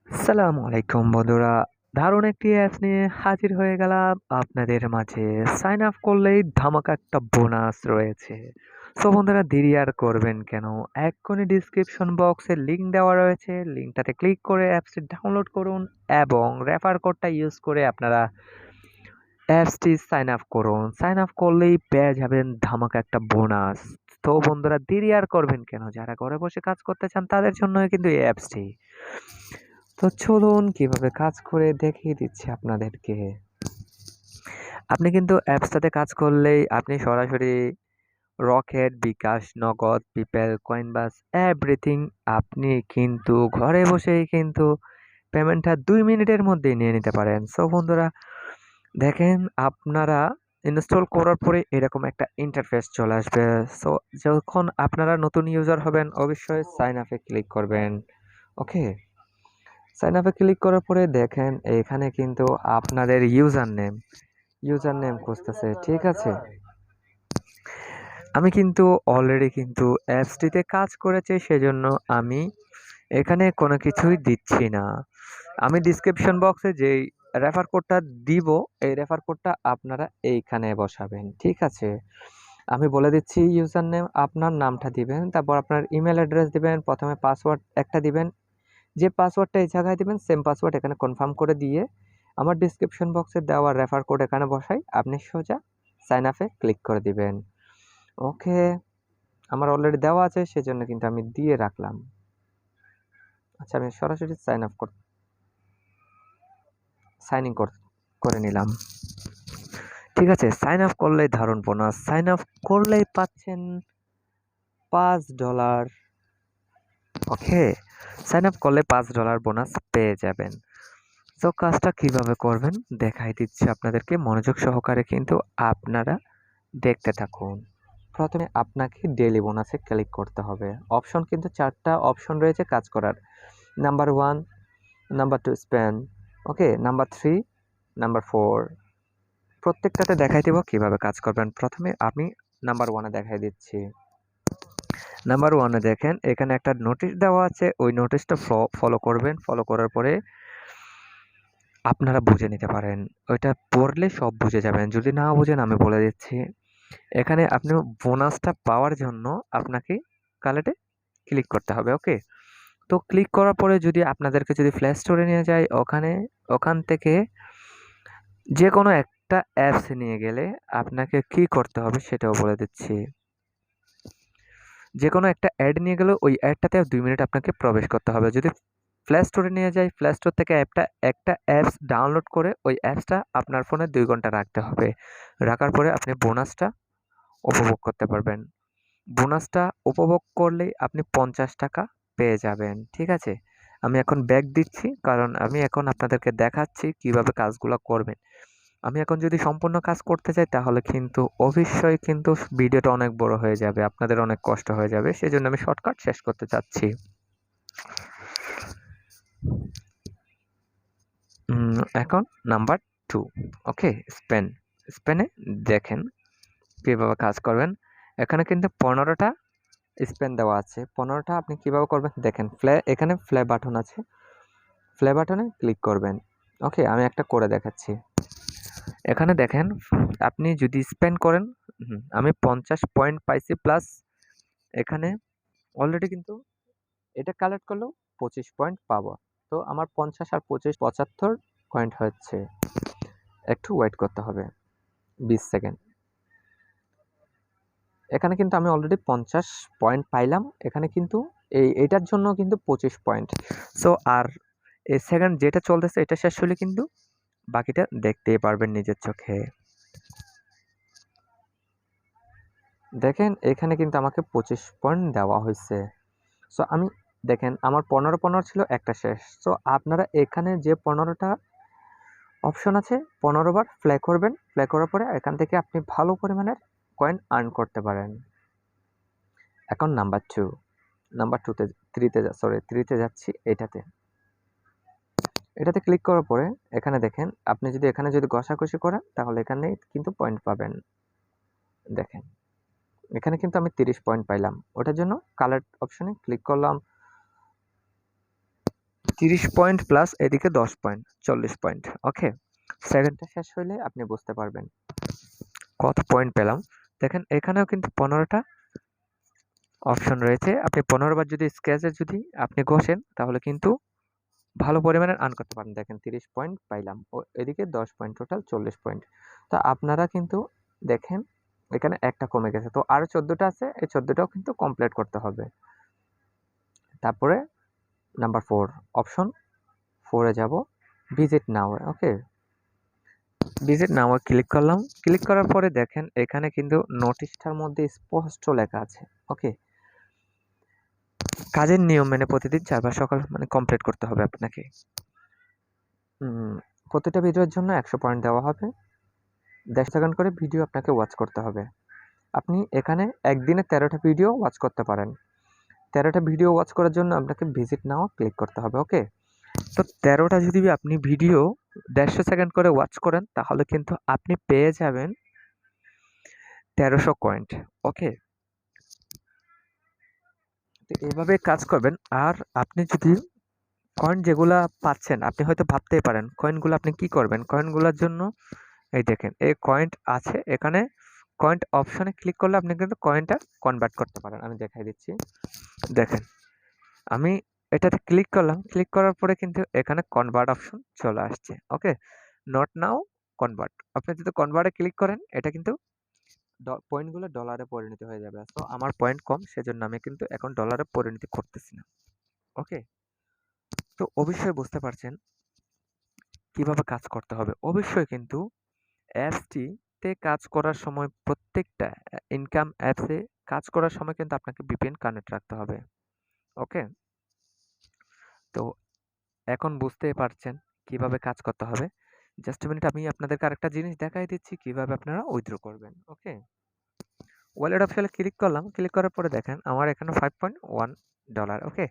আসসালামু আলাইকুম বন্ধুরা। দারুণ একটি অ্যাপস নিয়ে হাজির হয়ে গেলাম আপনাদের মাঝে। সাইন আপ করলেই ধামাকা একটা বোনাস রয়েছে। সো বন্ধুরা, দেরি আর করবেন কেন? এক্ষুনি ডিসক্রিপশন বক্সে লিংক দেওয়া রয়েছে, লিংকটাতে ক্লিক করে অ্যাপসটি ডাউনলোড করুন এবং রেফার কোডটা ইউজ করে আপনারা অ্যাপসটি সাইন আপ করুন। সাইন আপ করলেই পেয়ে যাবেন ধামাকা একটা বোনাস। তো বন্ধুরা, দেরি আর করবেন কেন? যারা ঘরে বসে কাজ করতে চান তাদের জন্য কিন্তু এই অ্যাপসটি। তো চলুন কিভাবে কাজ করে দেখিয়ে দিচ্ছি আপনাদেরকে। আপনি কিন্তু অ্যাপসটাতে কাজ করলেই আপনি সরাসরি রকেট, বিকাশ, নগদ, পেপ্যাল, কয়েনবাস এভরিথিং আপনি কিন্তু ঘরে বসেই কিন্তু পেমেন্টটা ২ মিনিটের মধ্যেই নিয়ে নিতে পারেন। সো বন্ধুরা, দেখেন আপনারা ইনস্টল করার পরে এরকম একটা ইন্টারফেস চলে আসবে। সো যখন আপনারা নতুন ইউজার হবেন অবশ্যই সাইন আপে ক্লিক করবেন। ওকে? সাইন আপে ক্লিক করার পরে দেখেন এখানে কিন্তু আপনাদের ইউজার নেম খুঁজতেছে, ঠিক আছে? আমি কিন্তু অলরেডি কিন্তু অ্যাপসটিতে কাজ করেছি, সেজন্য আমি এখানে কোনো কিছুই দিচ্ছি না। আমি ডিসক্রিপশন বক্সে যেই রেফার কোডটা দিব, এই রেফার কোডটা আপনারা এইখানে বসাবেন, ঠিক আছে? আমি বলে দিচ্ছি, ইউজার নেম আপনার নামটা দিবেন, তারপর আপনার ইমেল অ্যাড্রেস দিবেন, প্রথমে পাসওয়ার্ড একটা দিবেন, যে পাসওয়ার্ডটা এই জায়গায় দিবেন সেম পাসওয়ার্ড এখানে কনফার্ম করে দিয়ে আমার ডিসক্রিপশন বক্সে দেওয়া রেফার কোড এখানে বসাই, আপনি সোজা সাইন আপে ক্লিক করে দিবেন। ওকে, আমার অলরেডি দেওয়া আছে সেজন্য কিন্তু আমি দিয়ে রাখলাম। আচ্ছা, আমি সরাসরি সাইন ইন করে নিলাম। ঠিক আছে, সাইন আপ করলেই দারুণ বোনাস। সাইন আপ করলেই পাচ্ছেন $5। ওকে, সাইন আপ করলে $5 বোনাস পেয়ে যাবেন। তো কাজটা কিভাবে করবেন দেখাই দিচ্ছি আপনাদেরকে, মনোযোগ সহকারে কিন্তু আপনারা দেখতে থাকুন। প্রথমে আপনাকে ডেইলি বোনাসে ক্লিক করতে হবে। অপশন কিন্তু 4টা অপশন রয়েছে কাজ করার। নাম্বার 1, নাম্বার 2 স্পেন, ওকে, নাম্বার 3, নাম্বার 4। প্রত্যেকটাতে দেখাই দেব কিভাবে কাজ করবেন। প্রথমে আমি নাম্বার 1 এ দেখাই দিচ্ছি। নাম্বার 1 এ দেখেন এখানে একটা নোটিশ দেওয়া আছে, ওই নোটিশটা ফলো করবেন। ফলো করার পরে আপনারা বুঝে নিতে পারেন। ওইটা পড়লে সব বুঝে যাবেন। যদি না বুঝেন আমি বলে দিচ্ছি। এখানে আপনি বোনাসটা পাওয়ার জন্য আপনাকে কালেক্টে ক্লিক করতে হবে, ওকে? তো ক্লিক করার পরে যদি আপনাদেরকে যদি প্লে স্টোরে নিয়ে যায়, ওখান থেকে যেকোনো একটা অ্যাপস নিয়ে গেলে আপনাকে কি করতে হবে সেটাও বলে দিচ্ছি। যেকোনো একটা অ্যাড নিয়ে গেলে ওই অ্যাডটাতে ২ মিনিট আপনাকে প্রবেশ করতে হবে। যদি প্লে স্টোরে নিয়ে যায়, প্লে স্টোর থেকে একটা অ্যাপস ডাউনলোড করে ওই অ্যাপসটা আপনার ফোনে ২ ঘন্টা রাখতে হবে। রাখার পরে আপনি বোনাসটা উপভোগ করতে পারবেন। বোনাসটা উপভোগ করলেই আপনি $50 পেয়ে যাবেন, ঠিক আছে? আমি এখন ব্যাক দিচ্ছি কারণ আমি এখন আপনাদেরকে দেখাচ্ছি কিভাবে কাজগুলা করবেন। আমি এখন যদি সম্পূর্ণ কাজ করতে যাই তাহলে কিন্তু অবশ্যই কিন্তু ভিডিওটা অনেক বড় হয়ে যাবে, আপনাদের অনেক কষ্ট হয়ে যাবে। সেজন্য আমি শর্টকাট শেষ করতে চাচ্ছি। এখন নাম্বার 2, ওকে, স্পেনে দেখেন কিভাবে কাজ করবেন। এখানে কিন্তু 15টা স্পেন দেওয়া আছে। 15টা আপনি কিভাবে করবেন দেখেন, এখানে প্লে বাটন আছে, প্লে বাটনে ক্লিক করবেন। ওকে, আমি একটা করে দেখাচ্ছি। এখানে দেখেন আপনি যদি স্পেন্ড করেন, আমি 50 পয়েন্ট পাইছি প্লাস এখানে অলরেডি কিন্তু এটা কালেক্ট করলেও 25 পয়েন্ট পাবো। তো আমার 50 আর 25 75 পয়েন্ট হচ্ছে। একটু ওয়েট করতে হবে 20 সেকেন্ড। এখানে কিন্তু আমি অলরেডি 50 পয়েন্ট পাইলাম। এখানে কিন্তু এইটার জন্য কিন্তু 25 পয়েন্ট। সো আর এই সেকেন্ড যেটা চলতেছে এটা শেষ হলে কিন্তু বাকিটা দেখতেই পারবেন নিজের চোখে। দেখেন এখানে কিন্তু আমাকে 25 পয়েন্ট দেওয়া হয়েছে। সো আমি দেখেন আমার 15 ছিল, একটা শেষ। সো আপনারা এখানে যে 15টা অপশন আছে 15 বার প্লে করবেন। প্লে করার পরে এখান থেকে আপনি ভালো পরিমাণের কয়েন আর্ন করতে পারেন। এখন নাম্বার 2তে 3তে যাচ্ছি। এটাতে ক্লিক করার পরে এখানে দেখেন আপনি যদি এখানে যদি ঘষাঘষি করেন তাহলে এখানে কিন্তু পয়েন্ট পাবেন। দেখেন এখানে কিন্তু আমি 30 পয়েন্ট পাইলাম। ওটার জন্য কালার অপশনে ক্লিক করলাম। 30 পয়েন্ট প্লাস এদিকে 10 পয়েন্ট, 40 পয়েন্ট। ওকে, সেকেন্ডটা শেষ হইলে আপনি বুঝতে পারবেন কত পয়েন্ট পেলাম। দেখেন এখানেও কিন্তু 15টা অপশন রয়েছে। আপনি 15 বার যদি স্ক্র্যাচে যদি আপনি ঘষেন তাহলে কিন্তু ভালো পরিমাণে আর্ন করতে পারেন। দেখেন 30 পয়েন্ট পাইলাম, ও এদিকে 10 পয়েন্ট, টোটাল 40 পয়েন্ট। তো আপনারা কিন্তু দেখেন এখানে একটা কমে গেছে, তো আরো 14টা আছে, এই 14টাও কিন্তু কমপ্লিট করতে হবে। তারপরে নাম্বার 4 অপশন 4 এ যাব, ভিজিট নাও। ওকে, ভিজিট নাও ক্লিক করলাম। ক্লিক করার পরে দেখেন এখানে কিন্তু নোটিশটার মধ্যে স্পষ্ট লেখা আছে। ওকে, কাজের নিয়ম মেনে প্রতিদিন 4 বার সকাল মানে কমপ্লিট করতে হবে আপনাকে। প্রতিটা ভিডিওর জন্য 100 পয়েন্ট দেওয়া হবে। 10 সেকেন্ড করে ভিডিও আপনাকে ওয়াচ করতে হবে। আপনি এখানে একদিনে 13টা ভিডিও ওয়াচ করতে পারেন। 13টা ভিডিও ওয়াচ করার জন্য আপনাকে ভিজিট নাও ক্লিক করতে হবে। ওকে, তো 13টা যদি আপনি ভিডিও 150 সেকেন্ড করে ওয়াচ করেন তাহলে কিন্তু আপনি পেয়ে যাবেন 1300 পয়েন্ট। ওকে, তো এভাবে কাজ করবেন। আর আপনি যদি কয়েন যেগুলা পাচ্ছেন, আপনি হয়তো ভাবতেই পারেন কয়েনগুলো আপনি কি করবেন। কয়েনগুলোর জন্য এই দেখেন এই কয়েন আছে, এখানে কয়েন অপশনে ক্লিক করলে আপনি কিন্তু কয়েনটা কনভার্ট করতে পারেন। আমি দেখাই দিচ্ছি। দেখেন আমি এটাতে ক্লিক করলাম, ক্লিক করার পরে কিন্তু এখানে কনভার্ট অপশন চলে আসছে। ওকে, নট নাও কনভার্ট। আপনি যদি কনভার্টে ক্লিক করেন এটা কিন্তু পয়েন্টগুলো ডলারে পরিণত হয়ে যাবে। তো আমার পয়েন্ট কম, সেজন্য আমি কিন্তু এখন ডলারে পরিণতি করতেছি না। ওকে, তো অবশ্যই বুঝতে পারছেন কিভাবে কাজ করতে হবে। অবশ্যই কিন্তু অ্যাপসটিতে কাজ করার সময় প্রত্যেকটা ইনকাম অ্যাপসে কাজ করার সময় কিন্তু আপনাকে ভিপিএন কানেক্ট রাখতে হবে। ওকে, তো এখন বুঝতেই পারছেন কিভাবে কাজ করতে হবে। জাস্ট মিনিট, আমি আপনাদেরকে আরেকটা জিনিস দেখাই দিচ্ছি কিভাবে আপনারা উইথড্র করবেন। ওকে, ওয়ালেট অপশনে ক্লিক করলাম। ক্লিক করার পরে দেখেন আমার এখানে $5.1। ওকে,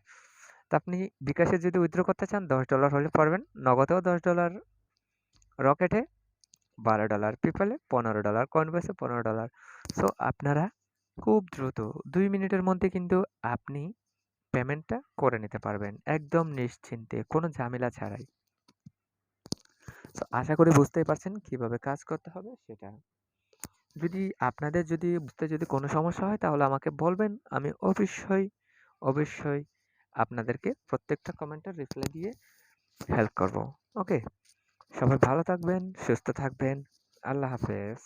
তো আপনি বিকাশে যদি উইথড্র করতে চান $10 হলে পারবেন, নগদেও $10, রকেটে $12, পেপ্যালে $15, কয়েনবেসে $15। সো আপনারা খুব দ্রুত 2 মিনিটের মধ্যে কিন্তু আপনি পেমেন্টটা করে নিতে পারবেন একদম নিশ্চিন্তে, কোনো ঝামেলা ছাড়াই। তো আশা করি বুঝতেই পারছেন কিভাবে কাজ করতে হবে সেটা। যদি আপনাদের যদি বুঝতে যদি কোনো সমস্যা হয় তাহলে আমাকে বলবেন, আমি অবশ্যই আপনাদেরকে প্রত্যেকটা কমেন্টের রিপ্লাই দিয়ে হেল্প করব। ওকে, সবাই ভালো থাকবেন, সুস্থ থাকবেন। আল্লাহ হাফেজ।